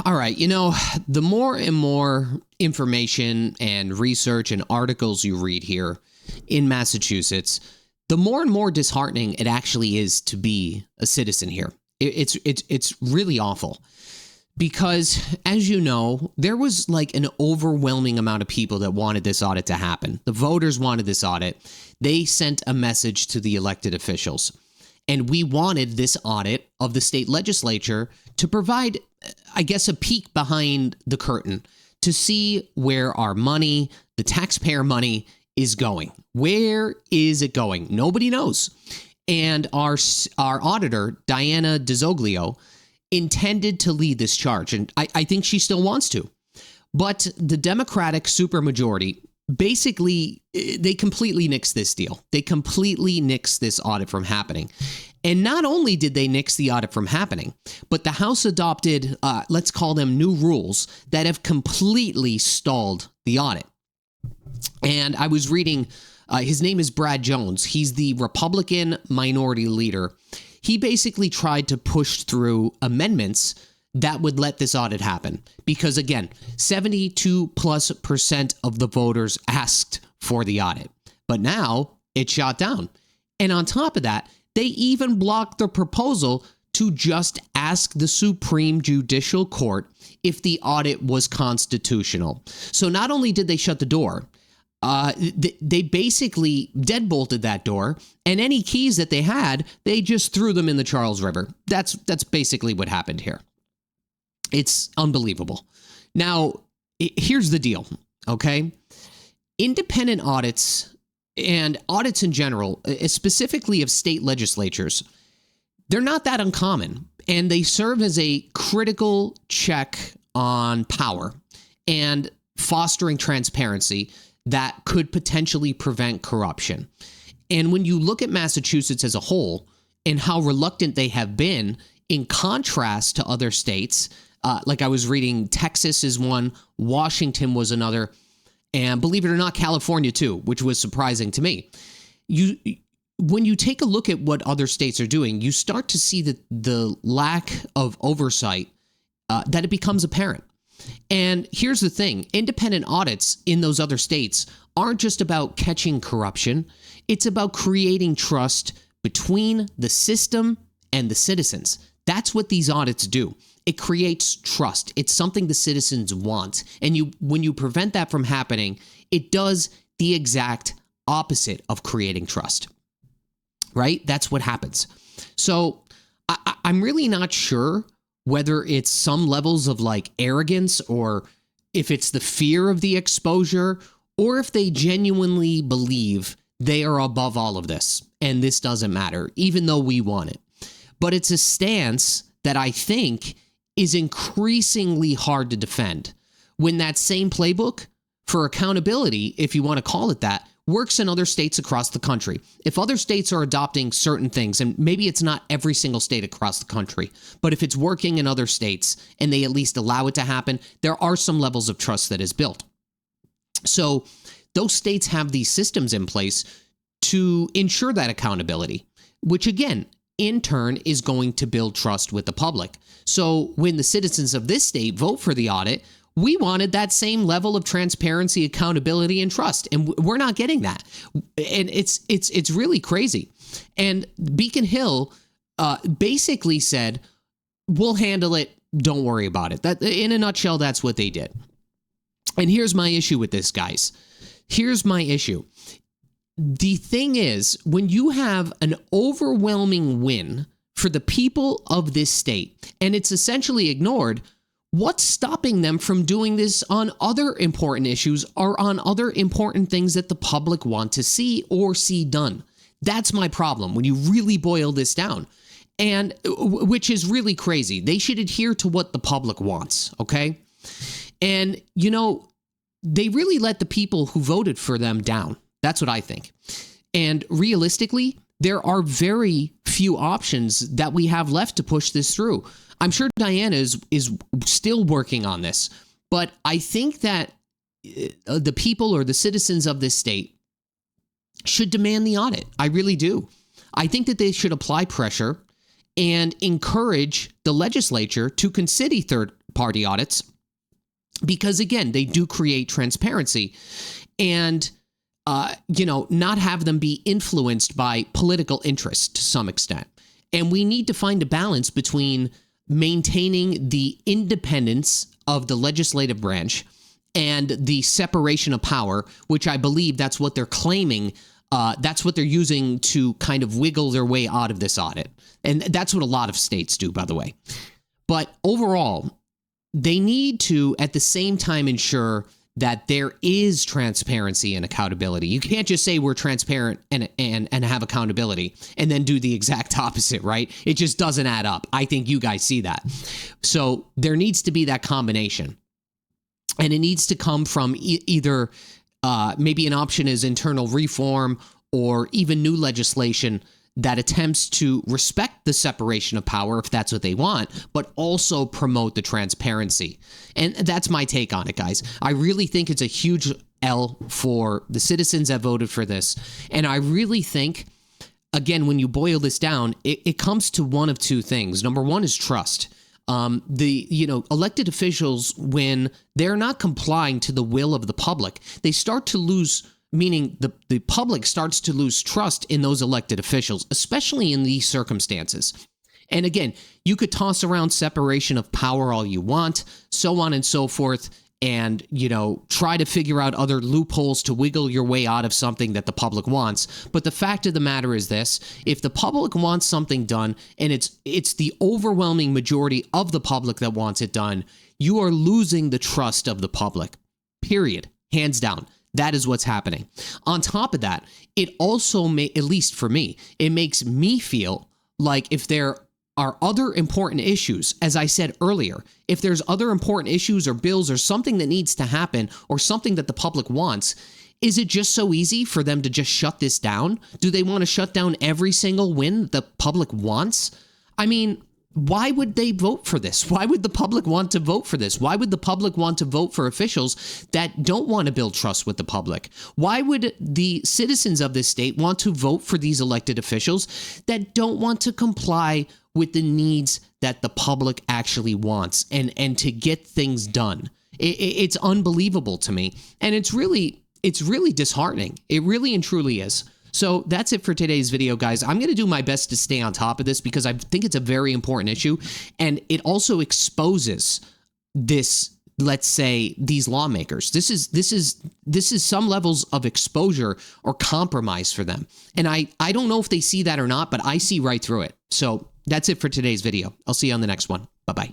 All right. The more and more information and research and articles you read here in Massachusetts, the more and more disheartening it actually is to be a citizen here. It's really awful because, as you know, there was like an overwhelming amount of people that wanted this audit to happen. The voters wanted this audit. They sent a message to the elected officials. And we wanted this audit of the state legislature to provide, I guess, a peek behind the curtain to see where our money, the taxpayer money, is going. Where is it going? Nobody knows. And our auditor, Diana DeZoglio, intended to lead this charge. And I think she still wants to. But the Democratic supermajority, basically, they completely nixed this deal. They completely nixed this audit from happening. And not only did they nix the audit from happening, but the House adopted, let's call them new rules that have completely stalled the audit. And I was reading, his name is Brad Jones. He's the Republican minority leader. He basically tried to push through amendments that would let this audit happen. Because again, 72+% of the voters asked for the audit. But now it's shot down. And on top of that, they even blocked the proposal to just ask the Supreme Judicial Court if the audit was constitutional. So not only did they shut the door, they basically deadbolted that door, and any keys that they had, they just threw them in the Charles River. That's basically what happened here. It's unbelievable. Now, here's the deal, okay? Independent audits and audits in general, specifically of state legislatures, they're not that uncommon, and they serve as a critical check on power and fostering transparency that could potentially prevent corruption. And when you look at Massachusetts as a whole and how reluctant they have been, in contrast to other states, like I was reading, Texas is one, Washington was another, and believe it or not, California too, which was surprising to me. When you take a look at what other states are doing, you start to see the lack of oversight, that it becomes apparent. And here's the thing, independent audits in those other states aren't just about catching corruption. It's about creating trust between the system and the citizens. That's what these audits do. It creates trust. It's something the citizens want. And when you prevent that from happening, it does the exact opposite of creating trust, right? That's what happens. So I'm really not sure whether it's some levels of like arrogance or if it's the fear of the exposure or if they genuinely believe they are above all of this and this doesn't matter, even though we want it. But it's a stance that I think is increasingly hard to defend when that same playbook for accountability, if you want to call it that, works in other states across the country. If other states are adopting certain things, and maybe it's not every single state across the country, but if it's working in other states and they at least allow it to happen, there are some levels of trust that is built. So those states have these systems in place to ensure that accountability, which again, in turn, is going to build trust with the public. So when the citizens of this state vote for the audit, we wanted that same level of transparency, accountability, and trust, and we're not getting that. And it's really crazy. And Beacon Hill basically said, "We'll handle it. Don't worry about it." That, in a nutshell, that's what they did. And here's my issue with this, guys. Here's my issue. The thing is, when you have an overwhelming win for the people of this state, and it's essentially ignored, what's stopping them from doing this on other important issues or on other important things that the public want to see or see done? That's my problem when you really boil this down, and which is really crazy. They should adhere to what the public wants, okay? And, they really let the people who voted for them down. That's what I think. And realistically, there are very few options that we have left to push this through. I'm sure Diana is still working on this, but I think that the people or the citizens of this state should demand the audit. I really do. I think that they should apply pressure and encourage the legislature to party audits because, again, they do create transparency and, not have them be influenced by political interest to some extent. And we need to find a balance between maintaining the independence of the legislative branch and the separation of power, which I believe that's what they're claiming. That's what they're using to kind of wiggle their way out of this audit. And that's what a lot of states do, by the way. But overall, they need to, at the same time, ensure that there is transparency and accountability. You can't just say we're transparent and have accountability and then do the exact opposite, right? It just doesn't add up. I think you guys see that. So there needs to be that combination. And it needs to come from either maybe an option is internal reform or even new legislation that attempts to respect the separation of power, if that's what they want, but also promote the transparency. And that's my take on it, guys. I really think it's a huge L for the citizens that voted for this. And I really think, again, when you boil this down, it comes to one of two things. Number one is trust. Elected officials, when they're not complying to the will of the public, they start to lose, meaning the public starts to lose trust in those elected officials, especially in these circumstances. And again, you could toss around separation of power all you want, so on and so forth, and, try to figure out other loopholes to wiggle your way out of something that the public wants. But the fact of the matter is this: if the public wants something done, and it's the overwhelming majority of the public that wants it done, you are losing the trust of the public, period, hands down. That is what's happening. On top of that, it also at least for me, it makes me feel like if there are other important issues, as I said earlier, if there's other important issues or bills or something that needs to happen or something that the public wants, is it just so easy for them to just shut this down? Do they want to shut down every single win the public wants? I mean, why would they vote for this? Why would the public want to vote for this? Why would the public want to vote for officials that don't want to build trust with the public? Why would the citizens of this state want to vote for these elected officials that don't want to comply with the needs that the public actually wants and to get things done? It's unbelievable to me. And it's really disheartening. It really and truly is. So that's it for today's video, guys. I'm going to do my best to stay on top of this because I think it's a very important issue. And it also exposes this, let's say, these lawmakers. This is some levels of exposure or compromise for them. And I don't know if they see that or not, but I see right through it. So that's it for today's video. I'll see you on the next one. Bye-bye.